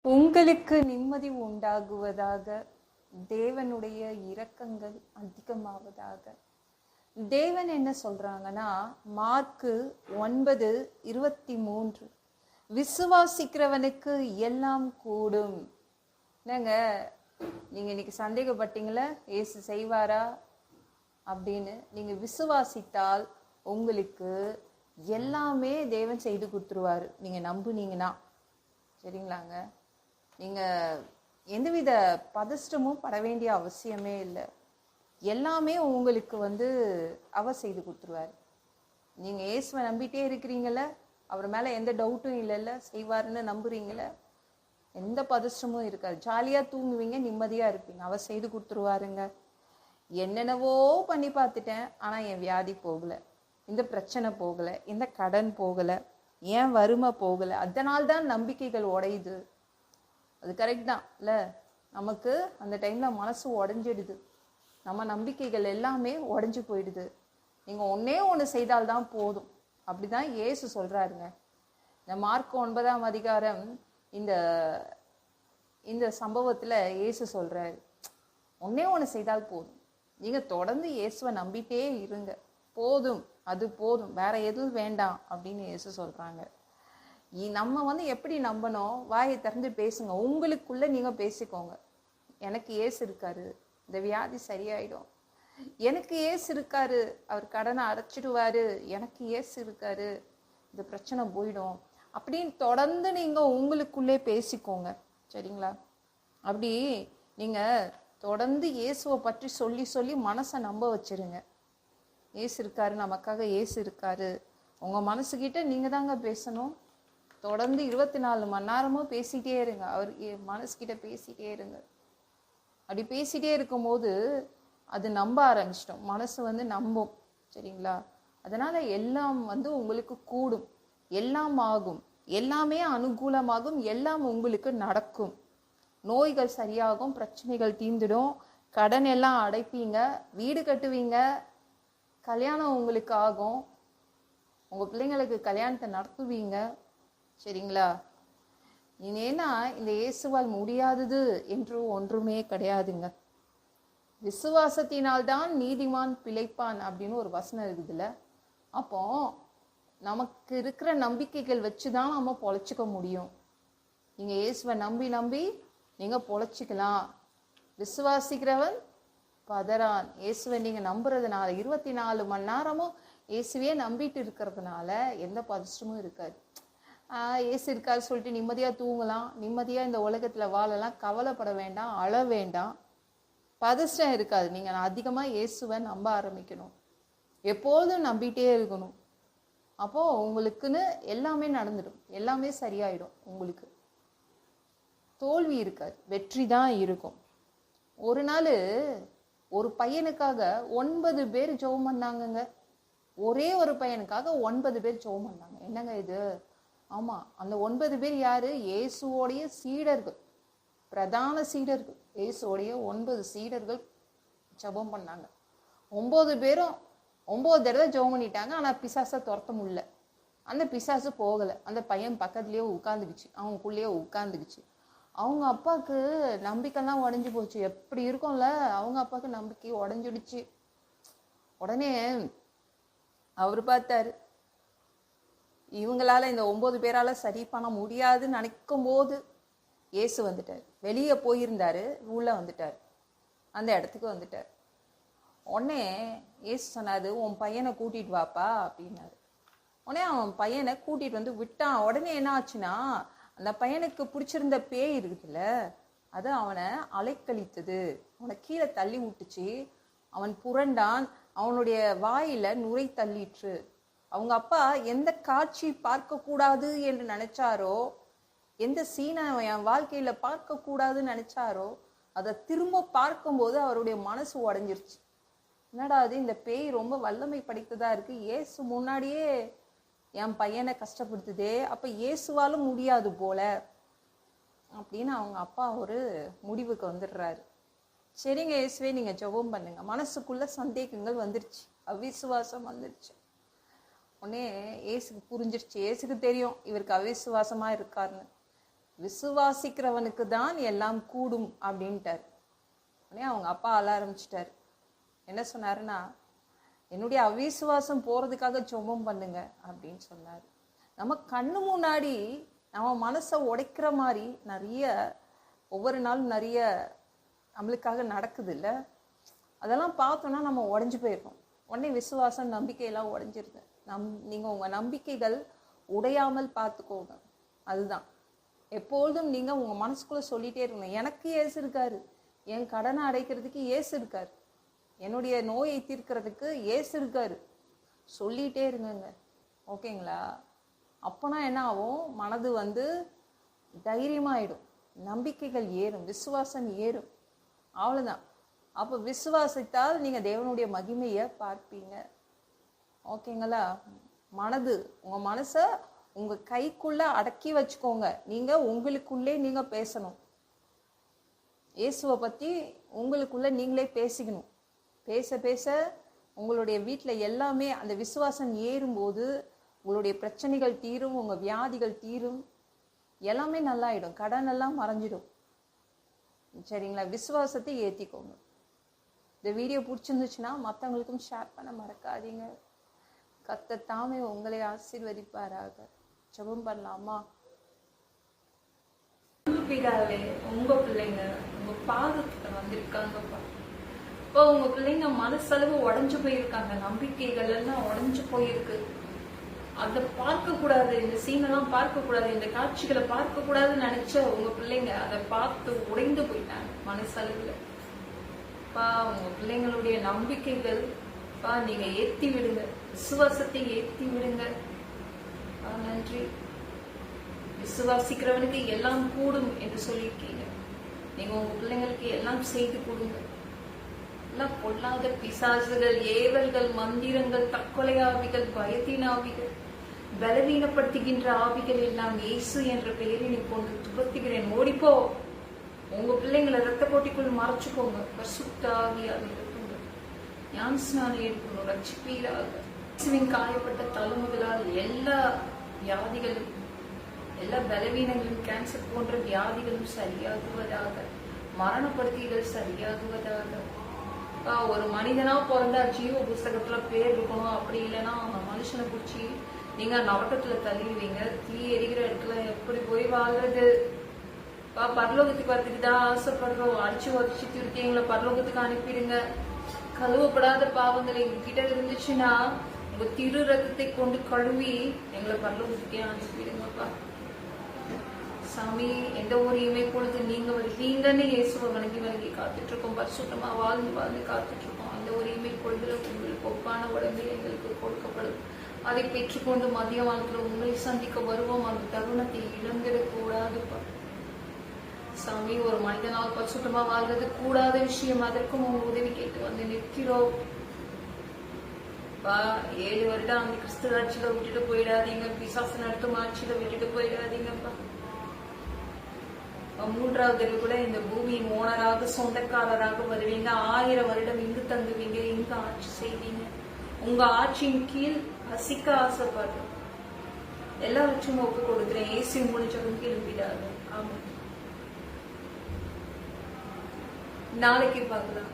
உங்களுக்கு நிம்மதி உண்டாகுவதாக, தேவனுடைய இரக்கங்கள் அதிகமாவதாக. தேவன் என்ன சொல்றாங்கன்னா, மார்க்கு 9:23, விசுவாசிக்கிறவனுக்கு எல்லாம் கூடும். என்னங்க, நீங்க இன்னைக்கு சந்தேகப்பட்டீங்களா இயேசு செய்வாரா அப்படின்னு? நீங்க விசுவாசித்தால் உங்களுக்கு எல்லாமே தேவன் செய்து கொடுத்துருவாரு. நீங்க நம்புனீங்கன்னா சரிங்களாங்க. நீங்க எந்தவித பதஷ்டமும் பட வேண்டிய அவசியமே இல்லை. எல்லாமே உங்களுக்கு அவர் செய்து கொடுத்துருவாரு. நீங்க இயேசுவை நம்பிட்டே இருக்கிறீங்கள, அவர் மேல எந்த டவுட்டும் இல்லைல்ல, செய்வாருன்னு நம்புறீங்கள, எந்த பதஷ்டமும் இருக்காது. ஜாலியா தூங்குவீங்க, நிம்மதியா இருப்பீங்க. அவர் செய்து கொடுத்துருவாருங்க. என்னென்னவோ பண்ணி பார்த்துட்டேன், ஆனா என் வியாதி போகல, இந்த பிரச்சனை போகல, இந்த கடன் போகல, ஏன் வறுமை போகல. அதனால்தான் நம்பிக்கைகள் உடையுது. அது கரெக்ட் தான் இல்ல? நமக்கு அந்த டைம்ல மனசு உடஞ்சிடுது, நம்ம நம்பிக்கைகள் எல்லாமே உடஞ்சி போயிடுது. நீங்க ஒன்னே ஒன்று செய்தால்தான் போதும். அப்படிதான் இயேசு சொல்றாருங்க. இந்த மார்க் 9ஆம் அதிகாரம் இந்த இந்த சம்பவத்துல இயேசு சொல்றாரு, ஒன்னே ஒன்று செய்தால் போதும். நீங்க தொடர்ந்து இயேசுவை நம்பிட்டே இருங்க, போதும், அது போதும், வேற எதுவும் வேண்டாம் அப்படின்னு இயேசு சொல்றாங்க. நம்ம எப்படி நம்பணும்? வாயை திறந்து பேசுங்க. உங்களுக்குள்ள நீங்க பேசிக்கோங்க. எனக்கு இயேசு இருக்காரு, இந்த வியாதி சரியாயிடும். எனக்கு இயேசு இருக்காரு, அவர் கடனை அடைச்சிடுவாரு. எனக்கு இயேசு இருக்காரு, இந்த பிரச்சனை போயிடும் அப்படின்னு தொடர்ந்து நீங்க உங்களுக்குள்ளே பேசிக்கோங்க. சரிங்களா? அப்படி நீங்க தொடர்ந்து இயேசுவை பற்றி சொல்லி சொல்லி மனசை நம்ப வச்சிருங்க. இயேசு இருக்காரு, நமக்காக இயேசு இருக்காரு. உங்க மனசுகிட்ட நீங்க தாங்க பேசணும். தொடர்ந்து 24 மணி நேரமும் பேசிட்டே இருங்க. அவர் மனசுகிட்ட பேசிட்டே இருங்க. அப்படி பேசிட்டே இருக்கும்போது அது நம்ப ஆரம்பிச்சிட்டோம். மனசு நம்பும். சரிங்களா? அதனால எல்லாம் உங்களுக்கு கூடும், எல்லாம் ஆகும், எல்லாமே அனுகூலமாகும், எல்லாம் உங்களுக்கு நடக்கும். நோய்கள் சரியாகும், பிரச்சனைகள் தீர்ந்துடும், கடன் எல்லாம் அடைப்பீங்க, வீடு கட்டுவீங்க, கல்யாணம் உங்களுக்கு ஆகும், உங்க பிள்ளைங்களுக்கு கல்யாணத்தை நடத்துவீங்க. சரிங்களா? ஏன்னா இந்த இயேசுவால் முடியாதது என்று ஒன்றுமே கிடையாதுங்க. விசுவாசத்தினால்தான் நீதிமான் பிழைப்பான் அப்படின்னு ஒரு வசனம் இருக்குதுல்ல. அப்போ நமக்கு இருக்கிற நம்பிக்கைகள் வச்சுதான் நம்ம பொழைச்சிக்க முடியும். நீங்க இயேசுவை நம்பி நம்பி நீங்க பொழைச்சிக்கலாம். விசுவாசிக்கிறவன் பதறான். இயேசுவை நீங்க நம்புறதுனால, 24 மணி நேரமும் இயேசுவையே நம்பிட்டு இருக்கிறதுனால எந்த பதஷ்டமும் இருக்காது. இயேசு இருக்காரு சொல்லிட்டு நிம்மதியா தூங்கலாம், நிம்மதியா இந்த உலகத்துல வாழலாம், கவலைப்பட வேண்டாம், அழ வேண்டாம், பதஷ்டம் இருக்காது. நீங்க அதிகமா இயேசுவை நம்ப ஆரம்பிக்கணும், எப்போதும் நம்பிட்டே இருக்கணும். அப்போ உங்களுக்குன்னு எல்லாமே நடந்துடும், எல்லாமே சரியாயிடும். உங்களுக்கு தோல்வி இருக்காது, வெற்றி தான் இருக்கும். ஒரு நாள் ஒரு பையனுக்காக 9 பேர் ஜெபம் பண்ணாங்கங்க. ஒரே ஒரு பையனுக்காக 9 பேர் ஜெபம் பண்ணாங்க. என்னங்க இது? ஆமா, அந்த 9 பேர் யாரு? இயேசுவோடைய சீடர்கள், பிரதான சீடர்கள். இயேசுவோடைய 9 சீடர்கள் ஜெபம் பண்ணாங்க. 9 பேரும் 9 தடவை ஜெபம் பண்ணிட்டாங்க. ஆனா பிசாசை துரத்த முடியல. அந்த பிசாசு போகல. அந்த பையன் பக்கத்துலயே உட்கார்ந்துக்குச்சு, அவங்களுக்குள்ளேயே உட்கார்ந்துக்குச்சு. அவங்க அப்பாவுக்கு நம்பிக்கைலாம் உடஞ்சி போச்சு. எப்படி இருக்கும்ல, அவங்க அப்பாவுக்கு நம்பிக்கை உடஞ்சிடுச்சு. உடனே அவர் பார்த்தாரு, இவங்களால இந்த 9 பேரால சரி பண்ண முடியாதுன்னு நினைக்கும் போது இயேசு வந்துட்டார். வெளியே போயிருந்தாரு, உள்ள வந்துட்டார், அந்த இடத்துக்கு வந்துட்டார். உடனே இயேசு சொன்னாரு, உன் பையனை கூட்டிட்டு வாப்பா அப்படின்னாரு. உடனே அவன் பையனை கூட்டிட்டு விட்டான். உடனே என்ன ஆச்சுன்னா, அந்த பையனுக்கு பிடிச்சிருந்த பேய் இருக்குதுல்ல, அது அவனை அலைக்கழித்தது, அவனை கீழே தள்ளி விட்டுச்சு. அவன் புரண்டான், அவனுடைய வாயில நுரை தள்ளிற்று. அவங்க அப்பா எந்த காட்சி பார்க்க கூடாது என்று நினைச்சாரோ, எந்த சீனை என் வாழ்க்கையில பார்க்க கூடாதுன்னு நினைச்சாரோ, அதை திரும்ப பார்க்கும்போது அவருடைய மனசு உடஞ்சிருச்சு. என்னடா அது, இந்த பேய் ரொம்ப வல்லமை படைத்ததா இருக்கு, இயேசு முன்னாடியே என் பையனை கஷ்டப்படுத்துதே, அப்ப இயேசுவாலும் முடியாது போல அப்படின்னு அவங்க அப்பா ஒரு முடிவுக்கு வந்துடுறாரு. சரிங்க இயேசுவே, நீங்க ஜெபம் பண்ணுங்க. மனசுக்குள்ள சந்தேகங்கள் வந்துருச்சு, அவிசுவாசம் வந்துருச்சு. உடனே இயேசுக்கு புரிஞ்சிருச்சு, இயேசுக்கு தெரியும் இவருக்கு அவிசுவாசமா இருக்காருன்னு. விசுவாசிக்கிறவனுக்கு தான் எல்லாம் கூடும் அப்படின்ட்டார். உடனே அவங்க அப்பா அழ ஆரம்பிச்சிட்டாரு. என்ன சொன்னாருன்னா, என்னுடைய அவிசுவாசம் போறதுக்காக ஜெபம் பண்ணுங்க அப்படின்னு சொன்னாரு. நம்ம கண்ணு முன்னாடி நம்ம மனசை உடைக்கிற மாதிரி நிறைய ஒவ்வொரு நாளும் நிறைய நம்மளுக்காக நடக்குது இல்லை? அதெல்லாம் பார்த்தோன்னா நம்ம உடஞ்சி போயிடுறோம். உடனே விசுவாசம் நம்பிக்கையெல்லாம் உடஞ்சிருது. நீங்கள் உங்கள் நம்பிக்கைகள் உடையாமல் பார்த்துக்கோங்க. அதுதான் எப்பொழுதும் நீங்கள் உங்கள் மனசுக்குள்ளே சொல்லிகிட்டே இருக்கணும், எனக்கு ஏசு இருக்காரு, என் கடனை அடைக்கிறதுக்கு ஏசு இருக்காரு, என்னுடைய நோயை தீர்க்கிறதுக்கு ஏசு இருக்காரு, சொல்லிகிட்டே இருங்க. ஓகேங்களா? அப்போனா என்ன ஆகும்? மனது தைரியமாயிடும், நம்பிக்கைகள் ஏறும், விசுவாசம் ஏறும். அவ்வளோதான். அப்போ விசுவாசித்தால் நீங்கள் தேவனுடைய மகிமையை பார்ப்பீங்க. ஓகேங்களா? உங்கள் மனசை உங்கள் கைக்குள்ளே அடக்கி வச்சுக்கோங்க. நீங்கள் உங்களுக்குள்ளே நீங்கள் பேசணும். இயேசுவை பற்றி உங்களுக்குள்ளே நீங்களே பேசிக்கணும். பேச பேச உங்களுடைய வீட்டில் எல்லாமே அந்த விசுவாசம் ஏறும்போது உங்களுடைய பிரச்சனைகள் தீரும், உங்கள் வியாதிகள் தீரும், எல்லாமே நல்லாயிடும், கடன் எல்லாம் மறைஞ்சிடும். சரிங்களா? விசுவாசத்தை ஏற்றிக்கோங்க. இந்த வீடியோ பிடிச்சிருந்துச்சுன்னா மற்றவங்களுக்கும் ஷேர் பண்ண மறக்காதீங்க. கர்த்தர் தாமே உங்களை ஆசீர்வதிப்பாராக. ஜெபம் பண்ணலாமா? பிதாவே, உங்க பிள்ளைங்க உங்க பாதத்துல வந்திருக்காங்கப்பா. இப்போ உங்க பிள்ளைங்க மனசளவு உடஞ்சு போயிருக்காங்க, நம்பிக்கைகள் எல்லாம் உடஞ்சு போயிருக்கு. அதை பார்க்க கூடாது, இந்த சீனெல்லாம் பார்க்க கூடாது, இந்த காட்சிகளை பார்க்க கூடாதுன்னு நினைச்ச உங்க பிள்ளைங்க அதை பார்த்து உடைந்து போயிட்டாங்க மனசளவுல. உங்க பிள்ளைங்களுடைய நம்பிக்கைகள் நீங்க ஏத்தி விடுங்க, விசுவாசத்தை ஏத்தி விடுங்க. நன்றி. விசுவாசிக்கிறவனுக்கு எல்லாம் கூடும் என்று சொல்லியிருக்கீங்க. நீங்க உங்க பிள்ளைங்களுக்கு எல்லாம் செய்து கொடுங்க. எல்லாம் பொல்லாத பிசாசுகள், ஏவல்கள், மந்திரங்கள், தற்கொலை ஆவிகள், பயத்தின் ஆவிகள், பலவீனப்படுத்துகின்ற ஆவிகள் எல்லாம் இயேசு என்ற பெயரினை கொண்டு துரத்துகிறேன். ஓடிப்போ. உங்க பிள்ளைங்களை ரத்த போட்டிக்குள் மறைச்சுக்கோங்க. பரிசுத்த ஆவியாக இருக்குங்க. ஞான ஸ்நானம் எடுக்கணும், ரட்சிப்பீராக. இயேசுவின் காயப்பட்ட தழும்புகளால் எல்லா வியாதிகளும், எல்லா பலவீனங்களும், கேன்சர் போன்ற வியாதிகளும் சரியாகுவதாக, மரணப்படுத்திகள் சரியாகுவதாக. ஒரு மனிதனா பிறந்தா ஜீவ புஸ்தகத்துல பேர் இருக்கணும், அப்படி இல்லைன்னா அந்த மனுஷனை பிடிச்சி நீங்க நரகத்துல தள்ளிடுவீங்க. தீ எரிகிற இடத்துல எப்படி போய் வாழ்றது? பரலோகத்துக்கு வரதுக்கு தான் ஆசைப்படுறோம். அடிச்சு உதச்சு திருத்தி எங்களை பரலோகத்துக்கு அனுப்பிடுங்க. கழுவப்படாத பாவங்கள் எங்ககிட்ட இருந்துச்சுன்னா உங்க திரு ரத்தத்தை கொண்டு கழுவி எங்களை பரலோகத்துக்கே அனுப்பிடுங்கப்பா. சாமி, எந்த ஒரு இமை பொழுது நீங்க வருவீங்கன்னு இயேசுவை வணங்கி காத்துட்டு இருக்கோம். பரிசுத்தமா வாழ்ந்து காத்துட்டு இருக்கோம். அந்த ஒரு இமை பொழுதுல உங்களுக்கு ஒப்பான உடம்பு எங்களுக்கு கொடுக்கப்படும். அதை பெற்றுக்கொண்டு மதிய வாழ்க்கையில உங்களை சந்திக்க வருவோம். அந்த தருணத்தை இழந்துடக்கூடாதுப்பா. சாமி, ஒரு மனிதனால் பரிசுத்தமா வாழ்றது கூடாத விஷயம். அதற்கும் உங்க உதவி கேட்டு வந்து நிற்கிறோம். 7 வருடம் அந்த கிறிஸ்து ஆட்சியில விட்டுட்டு போயிடாதீங்க. பிசாசு நடத்தும் ஆட்சியில விட்டுட்டு போயிடாதீங்கப்பா. 3வது கூட இந்த பூமியின் ஓனராக, சொந்தக்காரராக வருவீங்க. 1000 வருடம் இங்கு தங்குவீங்க, இங்கு ஆட்சி செய்வீங்க. உங்க ஆட்சியின் கீழ் வசிக்க ஆசைப்படுறோம். எல்லாவற்றையும் ஒப்பு கொடுக்கிறேன். இயேசு முடிச்சவங்க எழுப்பிடாது. ஆமா, நாளைக்கு பார்க்கலாம்.